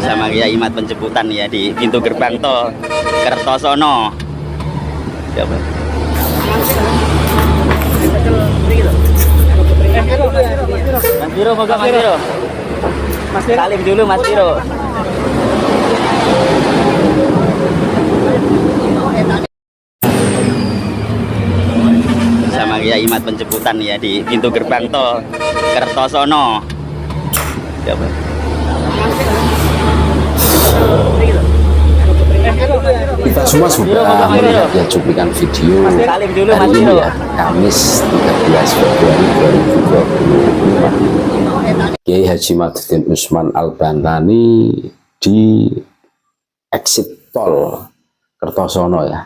Sama Kiai Mat penjemputan ya di pintu gerbang tol Kertosono. Coba. Mas Biro, moga Mas Biro. Salim dulu Mas Biro. Sama Kiai Mat penjemputan ya di pintu gerbang tol Kertosono. Coba. Kita semua sudah melihat ya cuplikan video hari ini ya, Kamis 13 Februari 2025. Kiai Haji Madzuddin Usman Al-Bantani di exit tol Kertosono ya.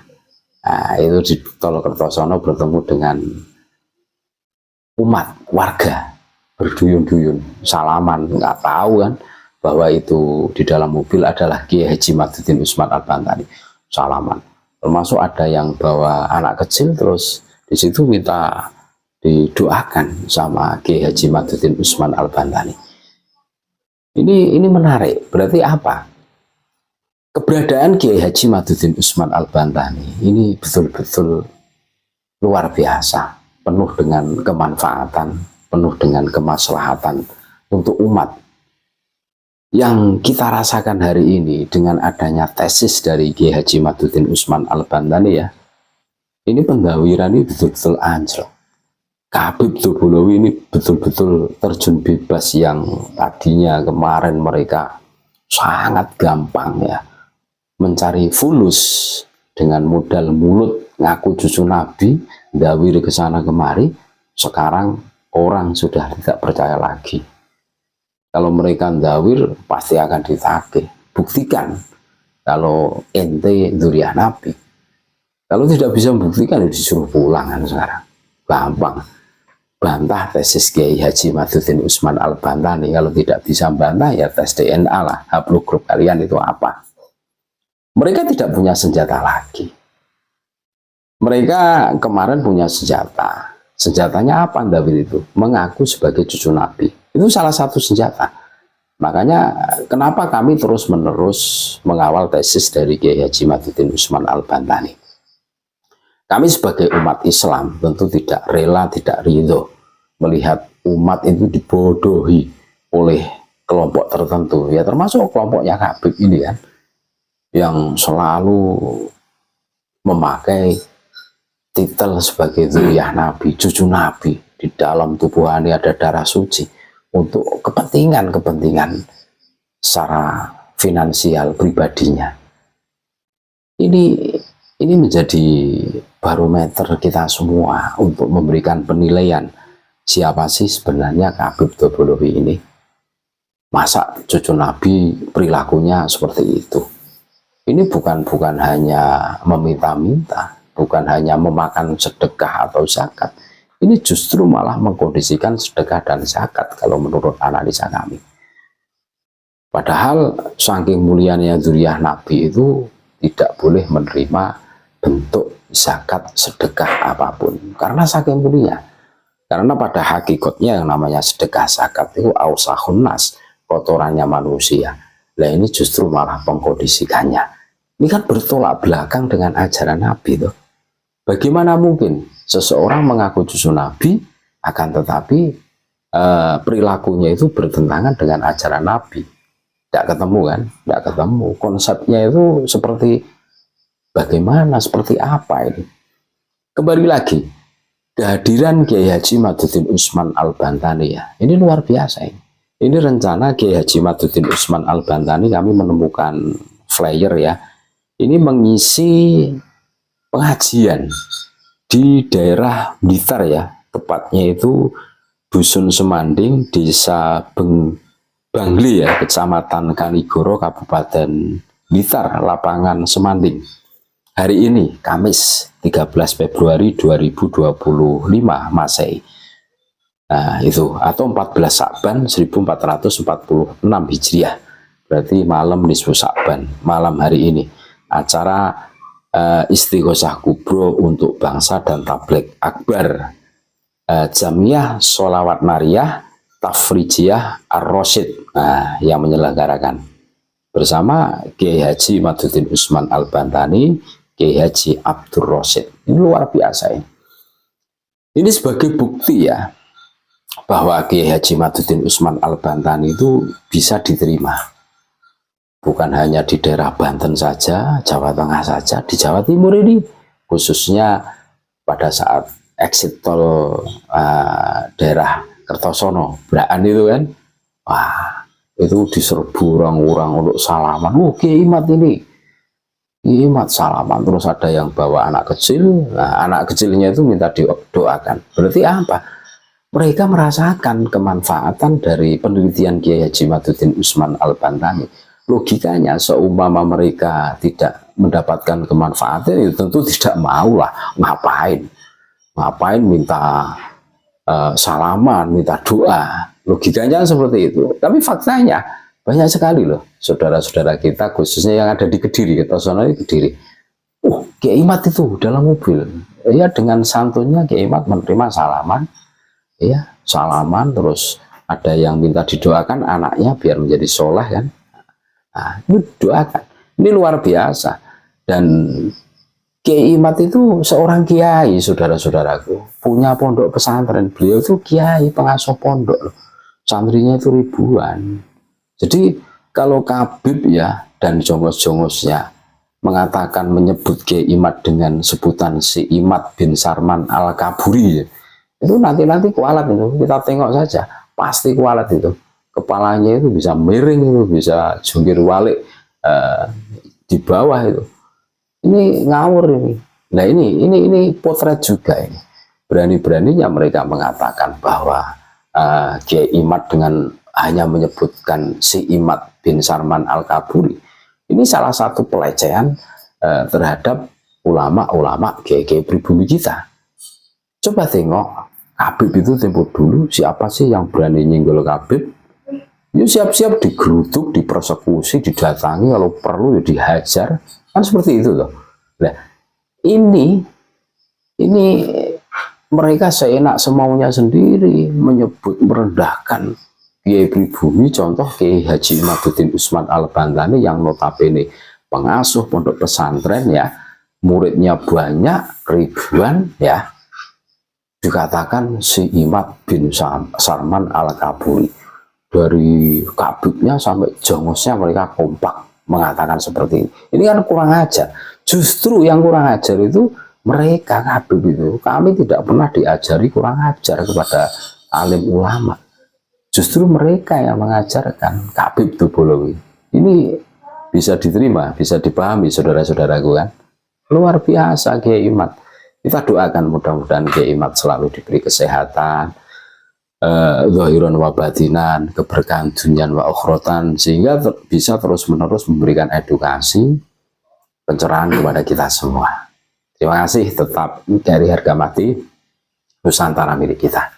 Nah, itu di tol Kertosono bertemu dengan umat warga berduyun-duyun, salaman, nggak tahu kan bahwa itu di dalam mobil adalah Kiai Haji Madzuddin Usman Al-Bantani, salaman. Termasuk ada yang bawa anak kecil, terus di situ minta didoakan sama Kiai Haji Madzuddin Usman Al-Bantani. Ini menarik. Berarti apa? Keberadaan Kiai Haji Madzuddin Usman Al-Bantani ini betul-betul luar biasa, penuh dengan kemanfaatan, penuh dengan kemaslahatan untuk umat. Yang kita rasakan hari ini dengan adanya tesis dari Kiai Haji Madzuddin Usman Al-Bantani ya, ini penggawiran ini betul-betul anjlok. Habib Dobolowi ini betul-betul terjun bebas yang tadinya kemarin mereka sangat gampang ya mencari fulus dengan modal mulut ngaku cucu Nabi, dawir ke sana kemari. Sekarang orang sudah tidak percaya lagi. Kalau mereka ndawir pasti akan ditagih. Buktikan kalau ente dzurriyyah Nabi. Kalau tidak bisa membuktikan ya disuruh pulang kan sekarang. Gampang. Bantah tesis Kiai Haji Madzuddin Usman Al-Bantani. Kalau tidak bisa bantah ya tes DNA lah. Haplogrup kalian itu apa? Mereka tidak punya senjata lagi. Mereka kemarin punya senjata. Senjatanya apa ndawir itu? Mengaku sebagai cucu Nabi. Itu salah satu senjata. Makanya kenapa kami terus-menerus mengawal tesis dari Kiai Haji Madzuddin Usman Al-Bantani. Kami sebagai umat Islam tentu tidak rela, tidak ridho melihat umat itu dibodohi oleh kelompok tertentu. Ya termasuk kelompoknya Habib ini kan, yang selalu memakai titel sebagai dzurriyyah Nabi, cucu Nabi. Di dalam tubuhannya ada darah suci untuk kepentingan secara finansial pribadinya. Ini menjadi barometer kita semua untuk memberikan penilaian siapa sih sebenarnya Habib Dobolowi ini. Masa cucu Nabi perilakunya seperti itu. Ini bukan hanya meminta-minta, bukan hanya memakan sedekah atau zakat. Ini justru malah mengkondisikan sedekah dan zakat kalau menurut analisa kami. Padahal saking mulianya dzurriyyah Nabi itu tidak boleh menerima bentuk zakat sedekah apapun. Karena saking mulia. Karena pada hakikatnya yang namanya sedekah zakat itu ausahun nas, kotorannya manusia. Nah ini justru malah pengkondisikannya. Ini kan bertolak belakang dengan ajaran Nabi tuh. Bagaimana mungkin seseorang mengaku cucu Nabi akan tetapi perilakunya itu bertentangan dengan ajaran Nabi? Tidak ketemu kan? Tidak ketemu. Konsepnya itu seperti bagaimana? Seperti apa ini? Kembali lagi, kehadiran Kiai Haji Madzuddin Usman Al-Bantani ya, ini luar biasa ini. Ini rencana Kiai Haji Madzuddin Usman Al-Bantani, kami menemukan flyer ya. Ini mengisi pengajian di daerah Blitar ya, tepatnya itu Dusun Semanding, Desa Bangli ya, Kecamatan Kanigoro, Kabupaten Blitar, Lapangan Semanding. Hari ini Kamis 13 Februari 2025 Masehi. Nah itu, atau 14 Sa'ban 1446 Hijriah. Berarti malam nisfu Sa'ban, malam hari ini. Acara Istighosah Kubro untuk bangsa dan tabligh akbar, Jamiah Sholawat Nariyah Tafrijiyah Ar-Rasyid, nah, yang menyelenggarakan bersama Kiai Haji Madhuddin Usman Al-Bantani, Kiai Haji Abdur Rasyid. Ini luar biasa ini. Ini sebagai bukti ya bahwa Kiai Haji Madhuddin Usman Al-Bantani itu bisa diterima. Bukan hanya di daerah Banten saja, Jawa Tengah saja, di Jawa Timur ini khususnya pada saat exit tol daerah Kertosono, Braan itu kan, wah itu diserbu orang-orang untuk salaman. Kiai Imad ini, Kiai Imad salaman, terus ada yang bawa anak kecil. Nah, anak kecilnya itu minta didoakan. Berarti apa? Mereka merasakan kemanfaatan dari penelitian Kiai Haji Madhuddin Usman Al-Bantani. Logikanya seumpama mereka tidak mendapatkan kemanfaatan, itu tentu tidak mau lah. Ngapain minta salaman, minta doa. Logikanya seperti itu. Tapi faktanya banyak sekali loh saudara-saudara kita, khususnya yang ada di Kediri, Kertosono di Kediri. Kiai Imad itu dalam mobil, ya dengan santunnya Kiai Imad menerima salaman, ya salaman, terus ada yang minta didoakan anaknya biar menjadi soleh kan. Nah, ini doakan. Ini luar biasa. Dan Kiai Imad itu seorang kiai, saudara-saudaraku, punya pondok pesantren. Beliau itu kiai pengasuh pondok loh. Santrinya itu ribuan. Jadi kalau Kabib ya dan jongos-jongosnya mengatakan menyebut Kiai Imad dengan sebutan si Imad bin Sarman Al-Kaburi, itu nanti kualat itu, kita tengok saja, pasti kualat itu. Kepalanya itu bisa miring, itu bisa jungkir balik di bawah itu. Ini ngawur ini. Nah ini potret juga ini. Berani-beraninya mereka mengatakan bahwa Kiai Imad dengan hanya menyebutkan si Imad bin Sarman Al-Kaburi, ini salah satu pelecehan terhadap ulama-ulama kiai-kiai pribumi kita. Coba tengok Habib itu tempo dulu, siapa sih yang berani nyenggol Habib? Ya siap-siap digeruduk, dipersekusi, didatangi, kalau perlu ya dihajar, kan seperti itu loh. Nah ini mereka seenak semaunya sendiri menyebut, merendahkan kiai pribumi. Contoh Kiai Haji Madhuddin Usman Al-Bantani yang notabene pengasuh pondok pesantren ya, muridnya banyak ribuan ya, dikatakan si Imad bin Sarman Al-Kaburi. Dari kabibnya sampai jongosnya mereka kompak mengatakan seperti ini. Ini kan kurang ajar. Justru yang kurang ajar itu mereka Habib itu, kami tidak pernah diajari kurang ajar kepada alim ulama. Justru mereka yang mengajarkan Habib itu Bolowi. Ini bisa diterima, bisa dipahami saudara-saudaraku kan. Luar biasa Kiai Imad. Kita doakan mudah-mudahan Kiai Imad selalu diberi kesehatan, zahiran wa batinan, keberkahan dunia wa ukhrotan, sehingga bisa terus-menerus memberikan edukasi, pencerahan kepada kita semua. Terima kasih, tetap dari harga mati Nusantara milik kita.